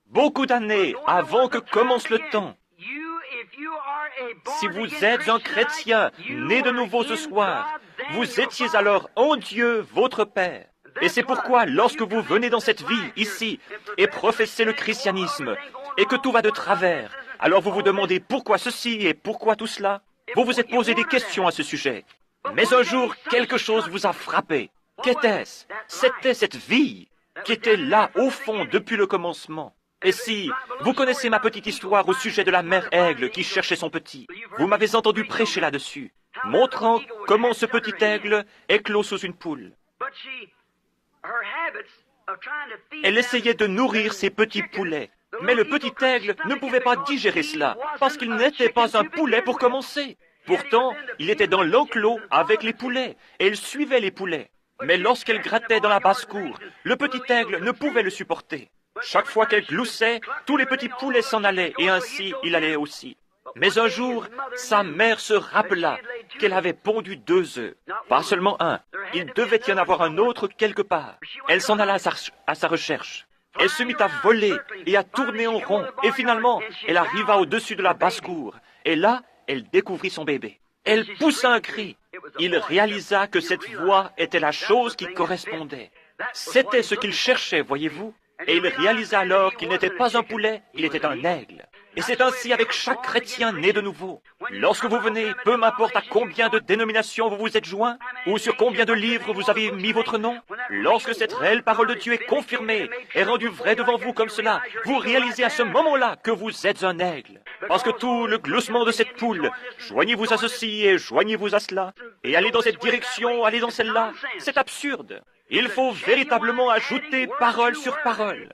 beaucoup d'années avant que commence le temps. Si vous êtes un chrétien né de nouveau ce soir, vous étiez alors en Dieu, votre Père. Et c'est pourquoi, lorsque vous venez dans cette vie, ici, et professez le christianisme, et que tout va de travers, alors vous vous demandez pourquoi ceci et pourquoi tout cela. Vous vous êtes posé des questions à ce sujet. Mais un jour, quelque chose vous a frappé. Qu'était-ce? C'était cette vie qui était là, au fond, depuis le commencement. Et si vous connaissez ma petite histoire au sujet de la mère aigle qui cherchait son petit, vous m'avez entendu prêcher là-dessus, montrant comment ce petit aigle éclot sous une poule. Elle essayait de nourrir ses petits poulets, mais le petit aigle ne pouvait pas digérer cela, parce qu'il n'était pas un poulet pour commencer. Pourtant, il était dans l'enclos avec les poulets, et il suivait les poulets. Mais lorsqu'elle grattait dans la basse-cour, le petit aigle ne pouvait le supporter. Chaque fois qu'elle gloussait, tous les petits poulets s'en allaient, et ainsi il allait aussi. Mais un jour, sa mère se rappela qu'elle avait pondu 2 œufs. Pas seulement un, il devait y en avoir un autre quelque part. Elle s'en alla à sa recherche. Elle se mit à voler et à tourner en rond, et finalement, elle arriva au-dessus de la basse-cour. Et là, elle découvrit son bébé. Elle poussa un cri. Il réalisa que cette voix était la chose qui correspondait. C'était ce qu'il cherchait, voyez-vous. Et il réalisa alors qu'il n'était pas un poulet, il était un aigle. Et c'est ainsi avec chaque chrétien né de nouveau. Lorsque vous venez, peu m'importe à combien de dénominations vous vous êtes joints, ou sur combien de livres vous avez mis votre nom, lorsque cette réelle parole de Dieu est confirmée, est rendue vraie devant vous comme cela, vous réalisez à ce moment-là que vous êtes un aigle. Parce que tout le gloussement de cette poule, joignez-vous à ceci et joignez-vous à cela, et allez dans cette direction, allez dans celle-là, c'est absurde. Il faut véritablement ajouter parole sur parole.